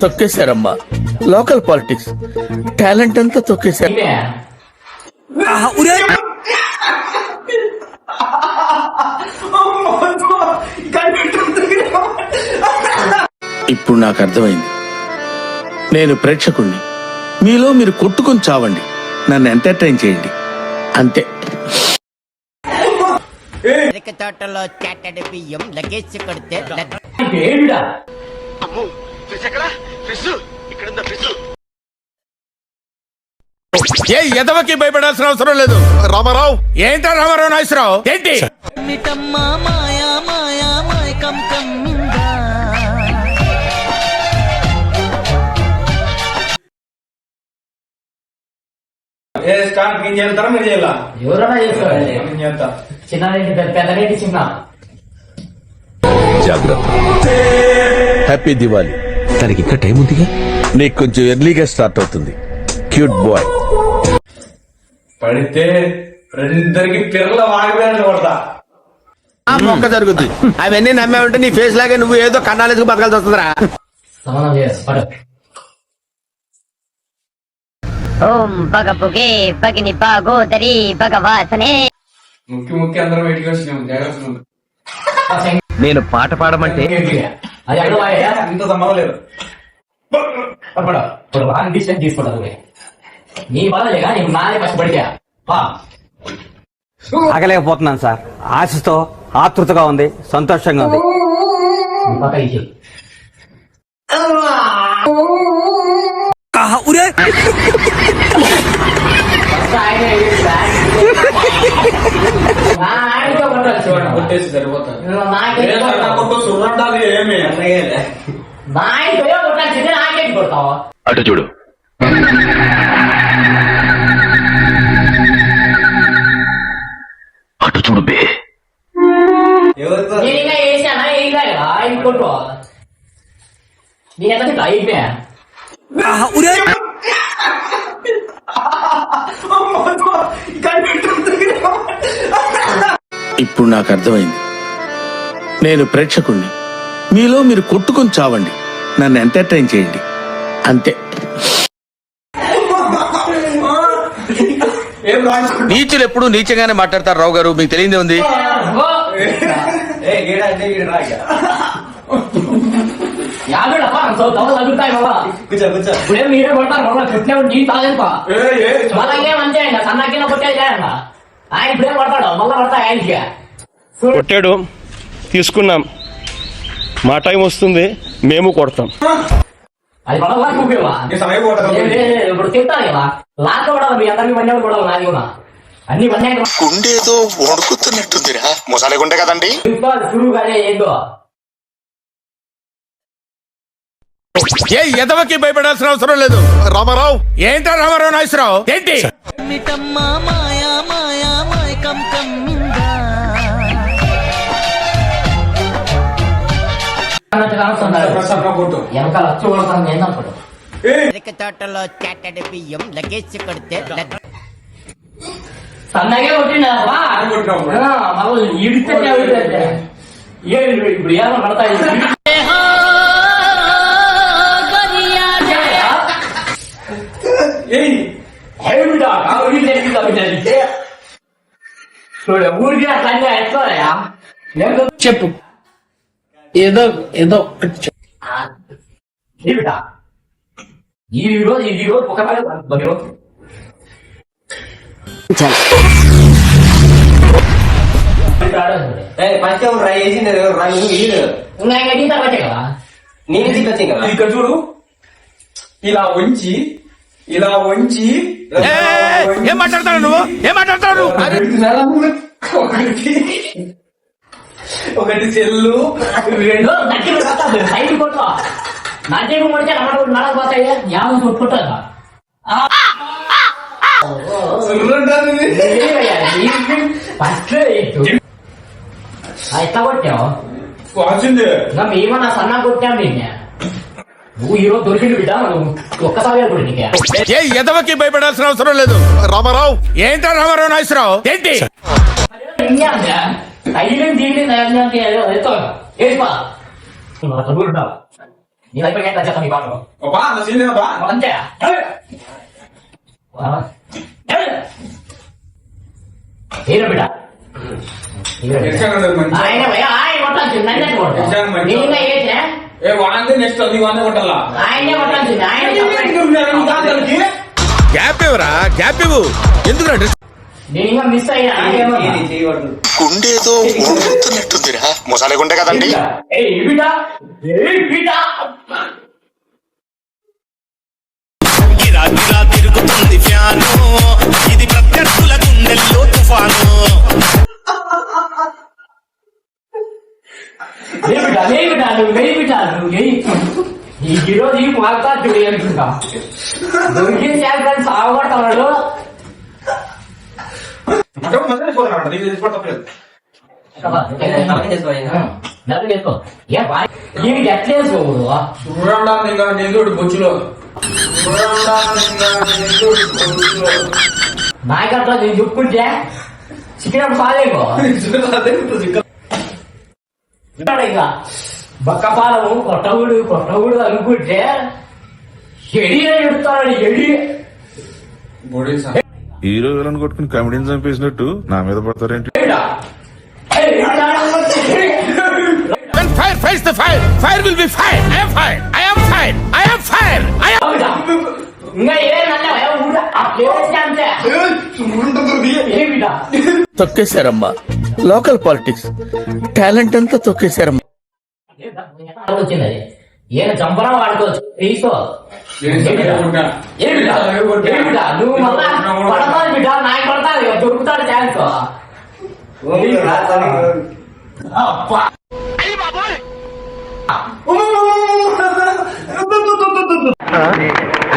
తొక్కేశారమ్మా. Local politics talent అంతా తొక్కేశారు. ఇప్పుడు నాకు అర్థమైంది. నేను ప్రేక్షకుణ్ణి. మీలో మీరు కొట్టుకుని చావండి, నన్ను ఎంటర్టైన్ చేయండి, అంతే. తోటలో చాటడి బియ్యం లగేజ్ కొడితే ఏ ఎదవకి భయపడాల్సిన అవసరం లేదు. రామారావు ఏంటో రామారావు నాగేశ్వరరావు ఏంటి? జాగ్రత్త. హ్యాపీ దివాలి. తనకి ఇంకా టైం ఉందిగా. నీకు కొంచెం ఎర్లీగా స్టార్ట్ అవుతుంది. Cute boy. పడితే రెండరికి పిల్లల వాగిపోయాడు కొడతా. మొక్క జరుగుద్ది. అవన్నీ నమ్మే ఉంటే నీ ఫేస్ లాగే నువ్వు ఏదో కన్నాలేసుకు బతకాల్సి వస్తుందిరా. ఓం పగ పుగే పగిని పాగోదరి భగవాసనే. ముక్కి ముక్కి అందరం బయటికి వచ్చినాం. జాగ్రత్త. నేను పాట పాడమంటే ఇంత సంభవం లేదు. తీసుకుంటారు నీ బాధలేగా నీకు నానే కష్టపడితే ఆగలేకపోతున్నాను సార్. ఆశతో ఆతృతగా ఉంది, సంతోషంగా ఉంది. కొట్టేసి సరిపోతారు. అటు చూడు. అటు చూడు బే. కొట్టు నీ ఎంత అయిపోయా ఇప్పుడు నాకు అర్థమైంది. నేను ప్రేక్షకుణ్ణి. మీలో మీరు కొట్టుకుని చావండి, నన్ను ఎంటర్టైన్ చేయండి, అంతే. నీచులు ఎప్పుడు నీచంగానే మాట్లాడతారు రావు గారు, మీకు తెలియదే ఉంది. మీరే కొడతారు నీ తాగేపా మంచి సన్నకిన కొట్టేది ఆయన ఇప్పుడేం కొడతాడు మళ్ళా కొడతా ఆయనకి. కొట్టాడు, తీసుకున్నాం. మా టైం వస్తుంది, మేము కొడతాం. అది పడవా చూపేవా ఇప్పుడు తింటాను కదా లాస్ట్ కూడా మీ అందరికి బండి కూడా నాది కూడా అన్ని బండి గుండేదో వణుకుతున్నట్టుందిరా. ముసాలి గుండె కదండి. చురువు కానీ ఏందో ఏ ఎదవకి భయపడాల్సిన అవసరం లేదు. రామారావు ఏంటో రామారావు నాగేశ్వరరావు ఏంటి? తోటలో చాటడి బియ్యం లగేజ్ కొడితే సన్నగే కొట్టిండా ఈడితే ఇప్పుడు ఏమో పడతాయి. ఊరికి చెప్పు ఏదో ఏదో ఈ రోజు ఒక ఇక్కడ చూడు, ఇలా వంచి ఏం మాట్లాడతాడు నువ్వు? ఏం మాట్లాడతాడు? ఒకటి సెల్లు రెండు సైడ్ కొట్టు నచ్చేపు కొడితే నడకపోతాయి యాభై కొట్టుకుంటా ఫస్ట్ ఎట్లా కొట్టావు? మేమన్నా సన్నా కొట్టాం. నువ్వు ఈరోజు దొరికింది బిడ్డ, ఒక్కసారి ఏ ఎదవకి భయపడాల్సిన అవసరం లేదు. రామారావు ఏంటో రామారావు నాగేశ్వరరావు ఏంటి? తగిలింది నీ అయిపోయి ఎట్లా చేస్తాను నీ పాటలు అబ్బా అలా సీన్ లేదబ్బా. అంతే హీరో బిడ్డ ఎక్స్ట్రా ఉండదు మంచి. ఆయన ఆయన కొట్టాల్సింది నన్నే నిజంగా మంచి. ఇంకా ఏసినా ఏ వాందే నెక్స్ట్ అది వాందే కొట్టాలా. ఆయనే కొట్టాల్సింది ఆయన గ్యాప్ ఇవ్వరా, గ్యాప్ ఇవ్వు. ఎందుకు నేను ఇంకా మిస్ అయ్యా గుండేదో ఊగుతున్నట్టుందిరా మొసాలే గుండె కదండి. గిరా గిరా తిరుగుతుంది ఫ్యాను, ఇది ప్రత్యర్థుల గుండెల్లో తుఫాను. ఈ ఈరోజు ఈ మాల్తా చూడి అనుకుంటా దొరికిన చేస్తాను సాగొడతాడు అక్కడ మంది పోతాడు నీకు తెలిసి పడతలేదు. చేసుకో దీనికి ఎట్లా వేసుకోకూడదు చూడండి ఇంకా నెల్లూడు బొచ్చులో నాకు అట్లా నేను చెప్పుకుంటే చికెన్ సాలేకో ఇంకా బక్కపాలము కొట్టగుడు అనుకుంటే ఎడి అని చెప్తాడు ఎడి హీరో విలన్ కొట్టుకుని కమెడీని చంపేసినట్టు నా మీద పడతారేంటి? When fire fights the fire, fire will be fire. I am fire. I am fire. I am fire. I am. ఇంకా ఏమిటా తొక్కేశారమ్మా. లోకల్ పాలిటిక్స్ టాలెంట్ అంతా తొక్కేశారమ్మా. వచ్చింది అది ఈయన చంపడం వాడుకోవచ్చు తీసుకో నువ్వు మళ్ళా పడతాను బిడ్డ నాకు పడతాను దొరుకుతాడు ఛాన్స్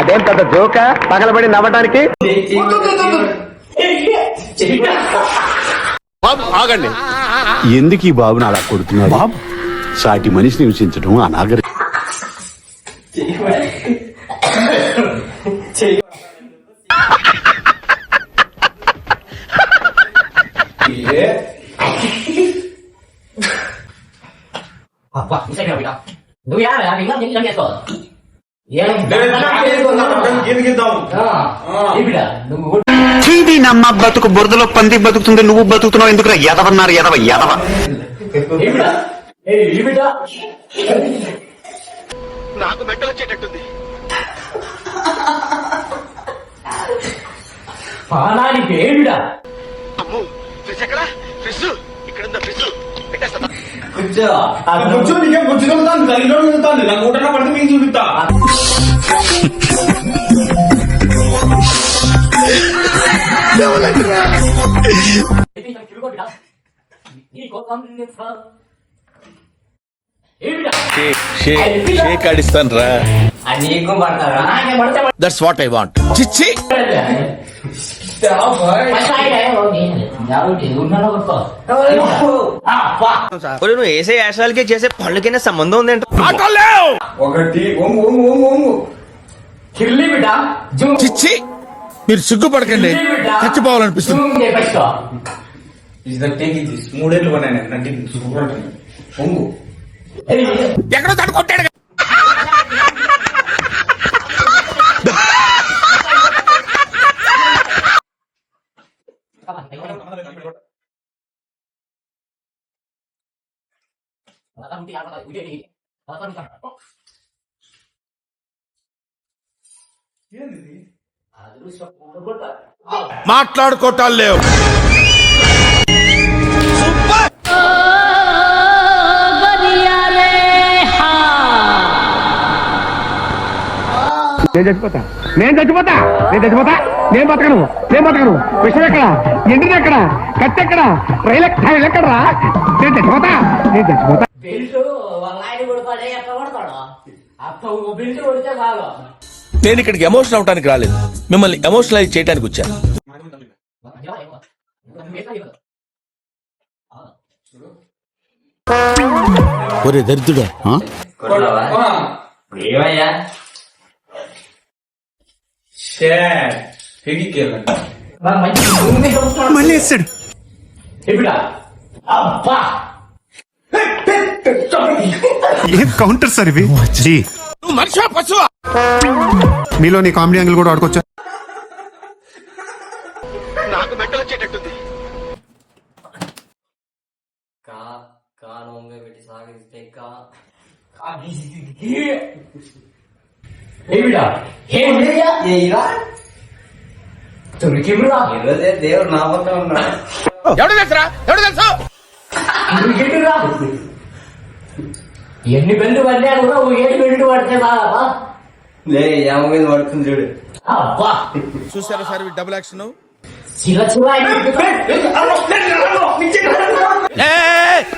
అదేం పెద్ద జోక పగలబడి నవ్వడానికి. బాబు ఆగండి. ఎందుకు ఈ బాబుని అలా కొడుతున్నారు? బాబు సాటి మనిషిని హింసించడం అనాగరి. నువ్వు ఇంకా చేసుకో నువ్వు చీది నమ్మ బతుకు బురదలో పంది బతుకుతుంది, నువ్వు బతుకుతున్నావు ఎందుకు? ఎదవన్నారు ఎదవ ఎదవ. నాకు మెట్టలు వచ్చేటట్టుంది. పానానికి ఏమిడా అమ్మో ఫ్రిజ్ ఎక్కడ? ఫ్రిజ్ ఇక్కడ ఉందా? ఫ్రిజ్ బొచ్చు నీకే బొచ్చు దొరుకుతాను కలిగిలో దొరుకుతాను నాకు ఊటన పడితే మీకు చూపిస్తా. షేక్ ఆడిస్తాను రా. నీకు పడతారా దట్స్ వాట్ ఐ వాంట్. చిచ్చి నువ్వు వేసే యాశాలకి చేసే పళ్ళకైనా సంబంధం ఉంది అంటే ఒకటి ఒంగు ఒంగు ఒంగు ఒంగు కిల్లి బిడ్డ చిచ్చి మీరు సిగ్గుపడకండి, చచ్చిపోవాలనిపిస్తుంది. మూడేళ్ళు కొన్నాయి నటింగ్ సూపర్ ఒంగు ఎక్కడో తను కొట్టాడు. మాట్లాడుకోవటాలు లేవు. నేను చచ్చిపోతా నేను బతకను విషయం ఎక్కడ, ఎండిది ఎక్కడ, కత్తి ఎక్కడ, రైలు ఎక్కడరా? నేను చచ్చిపోతా బెల్ట్ వాళ్ళ ఆయన కొడతాడే ఎట్లా కొడతాడు అత్త బెల్ట్ కొడితే బాగా నేను ఇక్కడికి ఎమోషన్ అవడానికి రాలేదు, మిమ్మల్ని ఎమోషనలైజ్ చేయడానికి వచ్చాను. ఒరే దరిద్రుడా, ఏమయ్యా మళ్ళీ వేస్తాడు. అబ్బా ఏం కౌంటర్ సార్ ఇవి? మనిషి పశువా? మీలో నీ కామెడీ యాంగిల్ కూడా ఆడుకోవచ్చా? కానొంగ పెట్టి సాగిస్తే దేవుడు నా పక్కన ఉన్నాడు. ఎవడు తెలుసురా? ఎవడు తెలుసు? ఎన్ని బెల్ట్ పడ్డాడు కూడా ఏడు బెల్ట్ పడితే బాగా లే ఏమ మీద పడుతుంది చూడు. అబ్బా చూసారా సార్ డబుల్ యాక్షన్? చిల్ల చిల్ల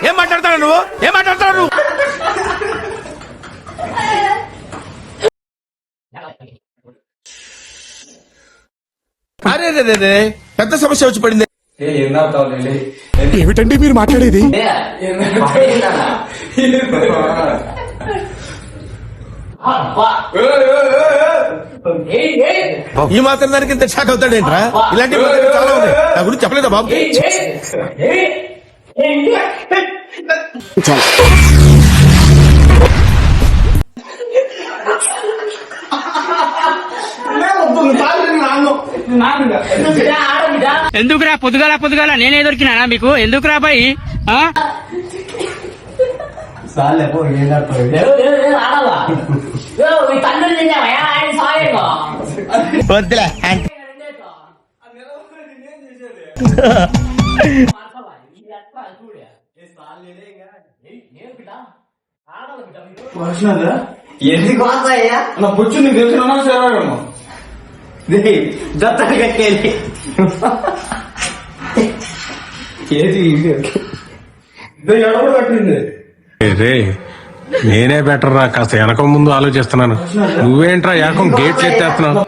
ఏం మాట్లాడతాడు నువ్వు? ఏం మాట్లాడతాడు నువ్వు? అరే రే రే రే, పెద్ద సమస్య వచ్చి పడింది. ఏమిటండి మీరు మాట్లాడేది? ఈ మాత్రం దానికి ఇంత షాక్ అవుతాడేంట్రా? ఇలాంటి చాలా ఉన్నాయి. నా గురించి చెప్పలేదా బాబు? ఎందుకురా పొద్దుగాల పొద్దుగాల నేనే దొరికినా మీకు? ఎందుకురా బాయ్? వద్దులే ఎందుకు వస్తాయ్యా? నా బుచ్చు నీకు తెలిసిన సేవాడేమో. దత్తని కట్టేది ఏది ఎడబడి కట్టింది. రే నేనే బెటర్ రా, కాస్త వెనక ముందు ఆలోచిస్తున్నాను. నువ్వేంట్రా ఏకం గేట్లు ఎత్తేస్తున్నావు?